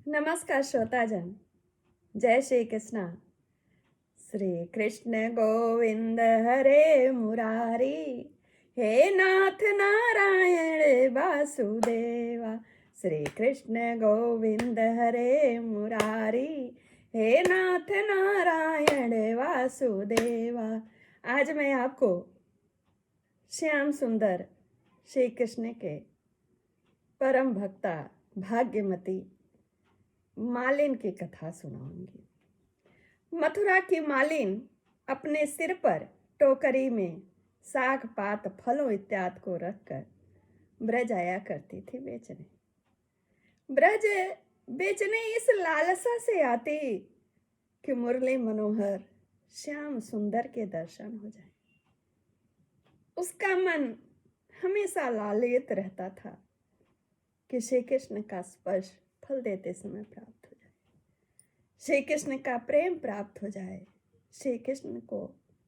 नमस्कार श्रोताजन। जय श्री कृष्णा। श्री कृष्ण गोविंद हरे मुरारी, हे नाथ नारायण वासुदेवा। श्री कृष्ण गोविंद हरे मुरारी, हे नाथ नारायण वासुदेवा। आज मैं आपको श्याम सुंदर श्री कृष्ण के परम भक्ता भाग्यमती मालिन की कथा सुनाऊंगी। मथुरा की मालिन अपने सिर पर टोकरी में साग पात फलों इत्यादि को रखकर ब्रज आया करती थी बेचने। ब्रज बेचने इस लालसा से आती कि मुरली मनोहर श्याम सुंदर के दर्शन हो जाए। उसका मन हमेशा लालित रहता था कि श्री कृष्ण का स्पर्श फल देते समय प्राप्त हो जाए, श्री कृष्ण का प्रेम प्राप्त हो जाए, श्री कृष्ण को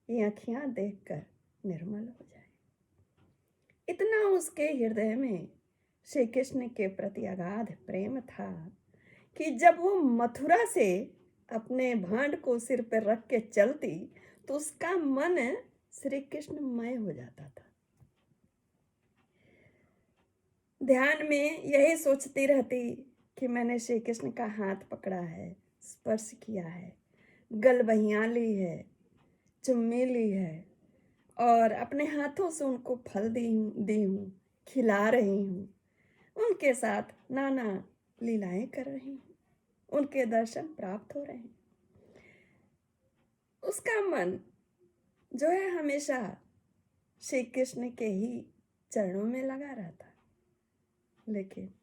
ये आँखियाँ देखकर निर्मल हो जाए। इतना उसके हृदय में श्री कृष्ण के प्रति अगाध प्रेम था कि जब वो मथुरा से अपने भांड को सिर पर रख के चलती तो उसका मन श्री कृष्णमय हो जाता था। ध्यान में यही सोचती रहती कि मैंने श्री कृष्ण का हाथ पकड़ा है, स्पर्श किया है, गलबहियाँ ली है, चुम्मी ली है और अपने हाथों से उनको फल दी हूँ, खिला रही हूँ, उनके साथ नाना लीलाएं कर रही हूँ, उनके दर्शन प्राप्त हो रहे हैं। उसका मन जो है हमेशा श्री कृष्ण के ही चरणों में लगा रहता। लेकिन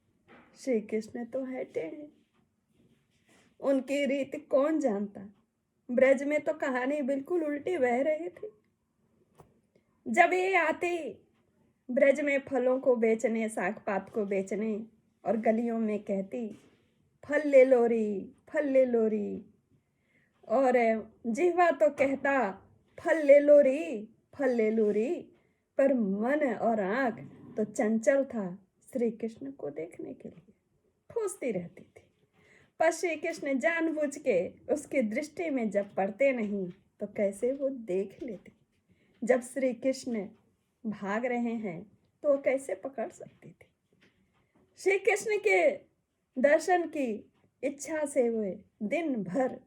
श्री कृष्ण तो है टेढ़े, उनकी रीति कौन जानता। ब्रज में तो कहानी बिल्कुल उल्टी बह रही थी। जब ये आती ब्रज में फलों को बेचने, साग पात को बेचने और गलियों में कहती फल ले लो री, फल ले लो री, और जिह्वा तो कहता फल ले लो री, फल ले लो री, पर मन और आँख तो चंचल था श्री कृष्ण को देखने के लिए, खोजती रहती थी। पर श्री कृष्ण जानबूझ के उसकी दृष्टि में जब पड़ते नहीं तो कैसे वो देख लेती। जब श्री कृष्ण भाग रहे हैं तो वो कैसे पकड़ सकती थी। श्री कृष्ण के दर्शन की इच्छा से वे दिन भर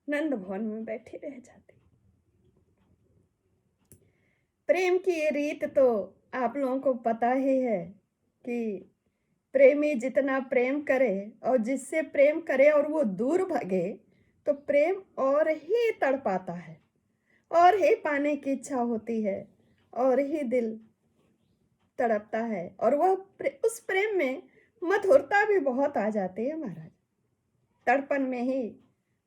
नंद भवन में बैठी रह जाती। प्रेम की ये रीत तो आप लोगों को पता ही है कि प्रेमी जितना प्रेम करे और जिससे प्रेम करे और वो दूर भागे तो प्रेम और ही तड़पाता है, और ही पाने की इच्छा होती है, और ही दिल तड़पता है, और वह उस प्रेम में मधुरता भी बहुत आ जाती है महाराज। तड़पन में ही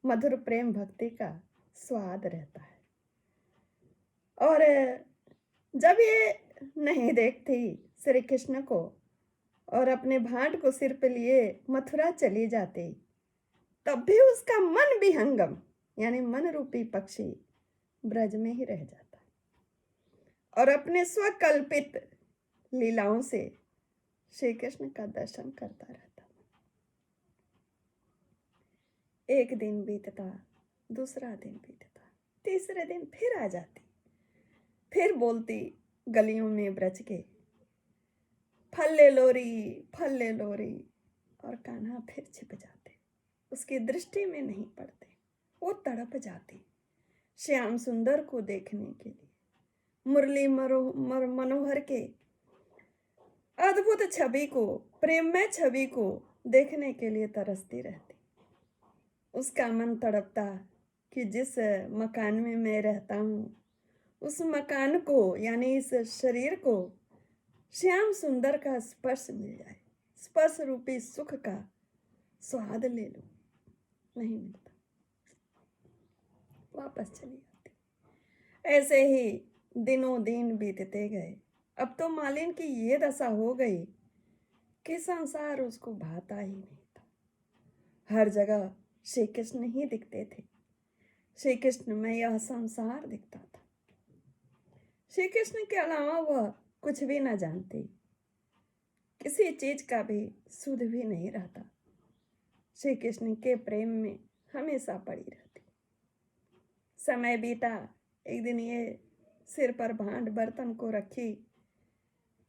मधुर प्रेम भक्ति का स्वाद रहता है। और जब ये नहीं देखती श्री कृष्ण को और अपने भांड को सिर पे लिए मथुरा चली जाती, तब भी उसका मन विहंगम यानी मन रूपी पक्षी ब्रज में ही रह जाता और अपने स्वकल्पित लीलाओं से श्री कृष्ण का दर्शन करता रहता। एक दिन बीतता, दूसरा दिन बीतता, तीसरे दिन फिर आ जाती, फिर बोलती गलियों में ब्रज के फल ले लोरी, फल ले लोरी, और कान्हा फिर छिप जाते, उसकी दृष्टि में नहीं पड़ते। वो तड़प जाती श्याम सुंदर को देखने के लिए, मुरली मनोहर के अद्भुत छवि को, प्रेममय छवि को देखने के लिए तरसती रहती। उसका मन तड़पता कि जिस मकान में मैं रहता हूँ उस मकान को यानी इस शरीर को श्याम सुंदर का स्पर्श मिल जाए, स्पर्श रूपी सुख का स्वाद ले लो। नहीं मिलता, वापस चली आती। ऐसे ही दिनों दिन बीतते गए। अब तो मालिन की ये दशा हो गई कि संसार उसको भाता ही नहीं था। हर जगह श्री कृष्ण ही दिखते थे, श्री कृष्ण में यह संसार दिखता था। श्री कृष्ण के अलावा वह कुछ भी न जानती, किसी चीज का भी सुध भी नहीं रहता। श्री कृष्ण के प्रेम में हमेशा पड़ी रहती। समय बीता, एक दिन ये सिर पर भांड बर्तन को रखी,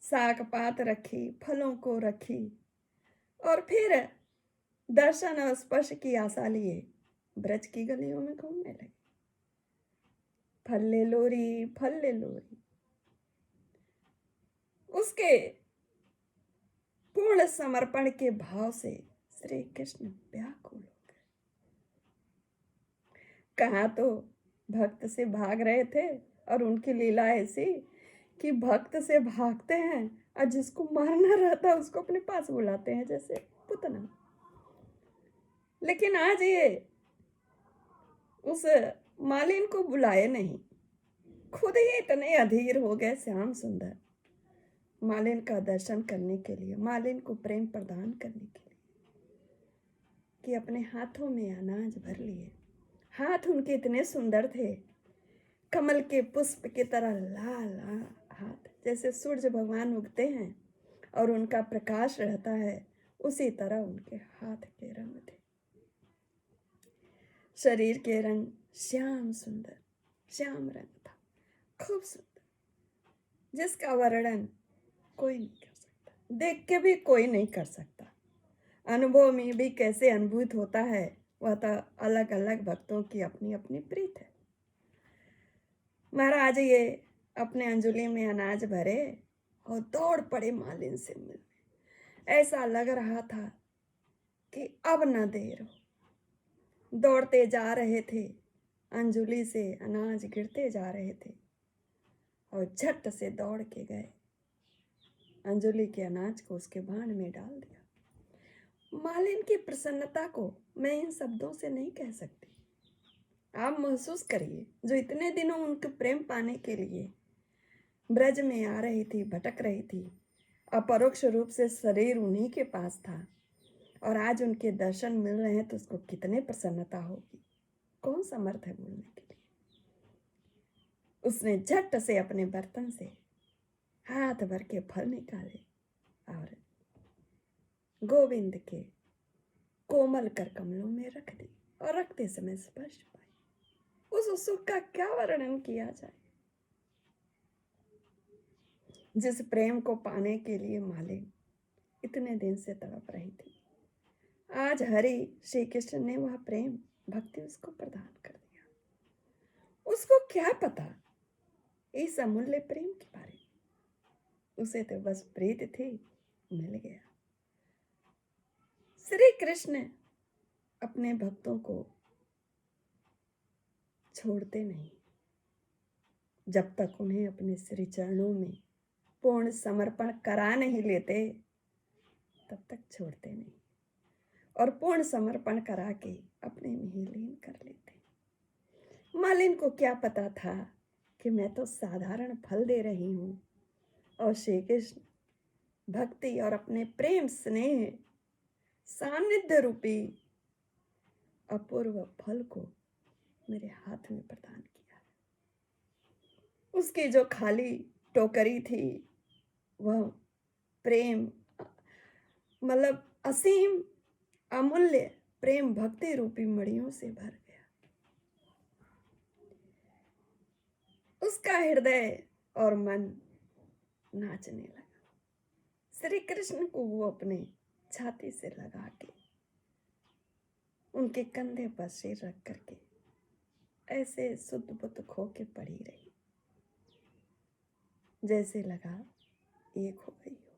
साग पात रखी, फलों को रखी, और फिर दर्शन और स्पर्श की आशा लिए ब्रज की गलियों में घूमने लगी। फल ले लोरी, फल ले लोरी। उसके पूर्ण समर्पण के भाव से श्री कृष्ण व्याकुल हो गए। कहाँ तो भक्त से भाग रहे थे, और उनकी लीला ऐसी कि भक्त से भागते हैं और जिसको मारना रहता है उसको अपने पास बुलाते हैं जैसे पुतना। लेकिन आज ये उस मालिन को बुलाए नहीं, खुद ही इतने अधीर हो गए श्याम सुंदर मालिन का दर्शन करने के लिए, मालिन को प्रेम प्रदान करने के लिए, कि अपने हाथों में अनाज भर लिए। हाथ उनके इतने सुंदर थे, कमल के पुष्प की तरह लाल हाथ, जैसे सूरज भगवान उगते हैं और उनका प्रकाश रहता है, उसी तरह उनके हाथ के रंग थे। शरीर के रंग श्याम सुंदर, श्याम रंग था, खूब सुंदर, जिसका वर्णन कोई नहीं कर सकता, देख के भी कोई नहीं कर सकता। अनुभव में भी कैसे अनुभूत होता है, वह तो अलग अलग भक्तों की अपनी अपनी प्रीत है। महाराज ये अपने अंजुली में अनाज भरे और दौड़ पड़े मालिन से मिलने। ऐसा लग रहा था कि अब न देर हो। दौड़ते जा रहे थे, अंजुली से अनाज गिरते जा रहे थे, और झट से दौड़ के गए, अंजुली के अनाज को उसके भांड में डाल दिया। मालिन की प्रसन्नता को मैं इन शब्दों से नहीं कह सकती। आप महसूस करिए, जो इतने दिनों उनके प्रेम पाने के लिए ब्रज में आ रही थी, भटक रही थी, अपरोक्ष रूप से शरीर उन्हीं के पास था, और आज उनके दर्शन मिल रहे हैं तो उसको कितने प्रसन्नता होगी। कौन समर्थ है बोलने के लिए। उसने झट से अपने बर्तन से हाथ भर के फल निकाले और गोविंद के कोमल कर कमलों में रख दी, और रखते समय स्पर्श पाई। उस सुख का क्या वर्णन किया जाए, जिस प्रेम को पाने के लिए मालिन इतने दिन से तड़प रही थी। आज हरि श्री कृष्ण ने वह प्रेम भक्ति उसको प्रदान कर दिया। उसको क्या पता इस अमूल्य प्रेम के बारे में, उसे तो बस प्रीत थी, मिल गया। श्री कृष्ण अपने भक्तों को छोड़ते नहीं, जब तक उन्हें अपने श्री चरणों में पूर्ण समर्पण करा नहीं लेते तब तक छोड़ते नहीं, और पूर्ण समर्पण करा के अपने में ही लीन कर लेते। मालिन को क्या पता था कि मैं तो साधारण फल दे रही हूँ, और श्री कृष्ण भक्ति और अपने प्रेम स्नेह सानिध्य रूपी अपूर्व फल को मेरे हाथ में प्रदान किया। उसकी जो खाली टोकरी थी वह प्रेम, मतलब असीम अमूल्य प्रेम भक्ति रूपी मड़ियों से भर गया। उसका हृदय और मन नाचने लगा। श्री कृष्ण को वो अपने छाती से लगा के, उनके कंधे पर सिर रख करके ऐसे सुध बुध खो के पड़ी रही, जैसे लगा एक हो गई हो।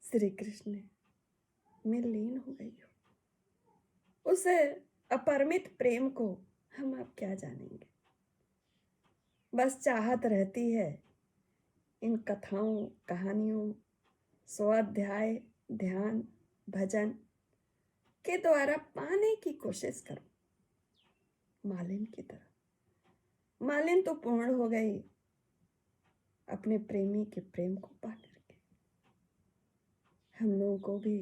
श्री कृष्ण में लीन हो गई हो। उस अपरिमित प्रेम को हम अब क्या जानेंगे। बस चाहत रहती है इन कथाओं कहानियों स्वाध्याय ध्यान भजन के द्वारा पाने की कोशिश करो। मालिन की तरह। मालिन तो पूर्ण हो गई अपने प्रेमी के प्रेम को पा करके। हम लोगों को भी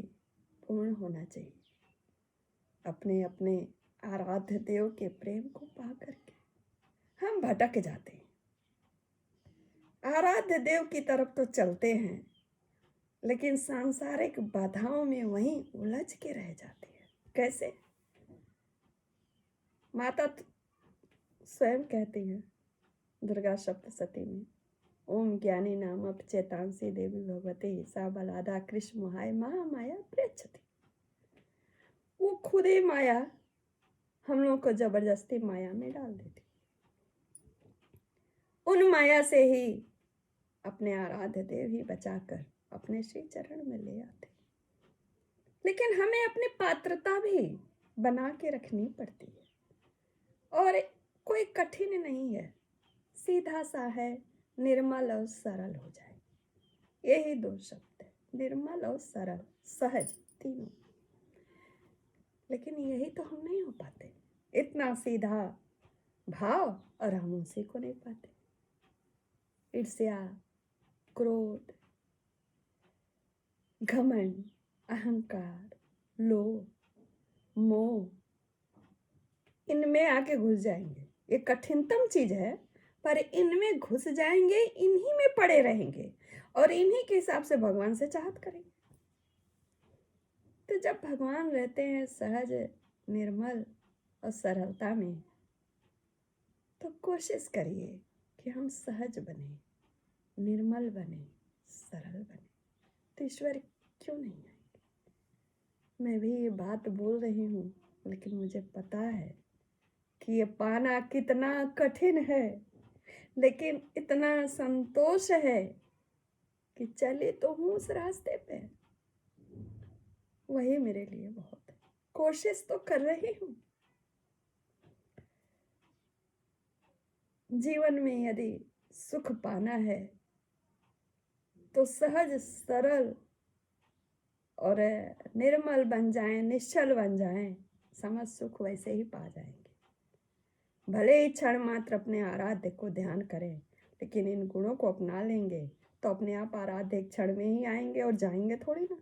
पूर्ण होना चाहिए अपने अपने आराध्य देव के प्रेम को पा करके। हम भटक जाते हैं, आराध्य देव की तरफ तो चलते हैं, लेकिन सांसारिक बाधाओं में वहीं उलझ के रह जाती है। कैसे? माता स्वयं कहती है दुर्गा सप्तशती में, ओम ज्ञानी नाम चेतांसी देवी भगवती सा बलादा कृष्ण मोहाय महामाया प्रेक्षति। वो खुद ही माया हम लोग को जबरदस्ती माया में डाल देती। उन माया से ही अपने आराध्य देव ही बचाकर अपने श्री चरण में ले आते। लेकिन हमें अपनी पात्रता भी बना के रखनी पड़ती है और कोई कठिन नहीं है, सीधा सा है, निर्मल और सरल हो जाए। यही दो शब्द है, निर्मल और सरल, सहज, तीनों। लेकिन यही तो हम नहीं हो पाते, इतना सीधा भाव, और हम उसी को नहीं पाते। ईर्ष्या, क्रोध, घमंड, अहंकार, लोभ, मोह, इनमें आके घुस जाएंगे। ये कठिनतम चीज है, पर इनमें घुस जाएंगे, इन्हीं में पड़े रहेंगे और इन्हीं के हिसाब से भगवान से चाहत करेंगे। तो जब भगवान रहते हैं सहज, निर्मल और सरलता में, तो कोशिश करिए कि हम सहज बने, निर्मल बने, सरल बने, तो ईश्वर क्यों नहीं आएंगे। मैं भी ये बात बोल रही हूँ, लेकिन मुझे पता है कि ये पाना कितना कठिन है, लेकिन इतना संतोष है कि चली तो हूँ उस रास्ते पे, वही मेरे लिए बहुत है। कोशिश तो कर रही हूँ। जीवन में यदि सुख पाना है तो सहज, सरल और निर्मल बन जाएं, निश्चल बन जाएं, समझ सुख वैसे ही पा जाएंगे। भले ही क्षण मात्र अपने आराध्य को ध्यान करें, लेकिन इन गुणों को अपना लेंगे तो अपने आप आराध्य क्षण में ही आएंगे और जाएंगे थोड़ी ना।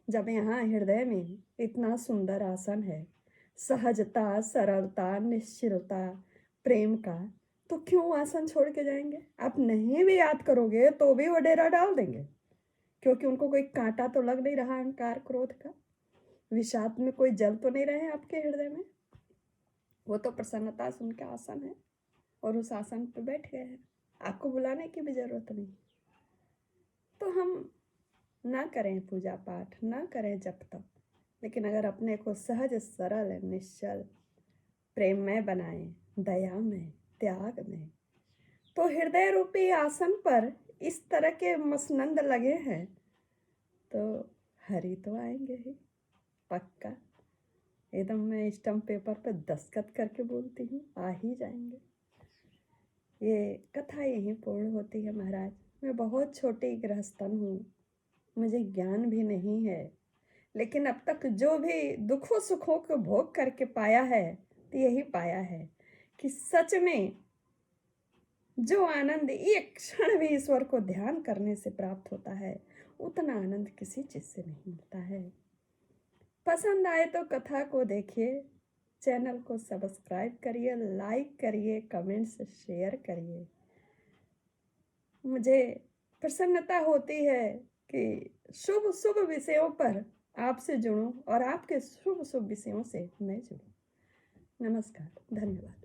जब यहाँ हृदय में इतना सुंदर आसन है, सहजता, सरलता, निश्चलता, प्रेम का, तो क्यों आसन छोड़ के जाएंगे। आप नहीं भी याद करोगे तो भी वो डेरा डाल देंगे, क्योंकि उनको कोई कांटा तो लग नहीं रहा अहंकार क्रोध का, विषाद में कोई जल तो नहीं रहे आपके हृदय में। वो तो प्रसन्नता से उनका आसन है और उस आसन पे बैठ गए हैं, आपको बुलाने की भी जरूरत नहीं। तो हम ना करें पूजा पाठ, ना करें जप तप, लेकिन अगर अपने को सहज, सरल, निश्चल, प्रेममय बनाएं, दया में, त्याग में, तो हृदय रूपी आसन पर इस तरह के मसनंद लगे हैं तो हरि तो आएंगे ही पक्का। एकदम मैं स्टम्प पेपर पर दस्तखत करके बोलती हूँ, आ ही जाएंगे। ये कथा यहीं पूर्ण होती है महाराज। मैं बहुत छोटी गृहस्थन हूँ, मुझे ज्ञान भी नहीं है, लेकिन अब तक जो भी दुखों सुखों को भोग करके पाया है, तो यही पाया है कि सच में जो आनंद एक क्षण भी ईश्वर को ध्यान करने से प्राप्त होता है, उतना आनंद किसी चीज से नहीं मिलता है। पसंद आए तो कथा को देखिए, चैनल को सब्सक्राइब करिए, लाइक करिए, कमेंट्स शेयर करिए। मुझे प्रसन्नता होती है कि शुभ शुभ विषयों पर आपसे जुड़ूं और आपके शुभ शुभ विषयों से मैं जुड़ूं। नमस्कार, धन्यवाद।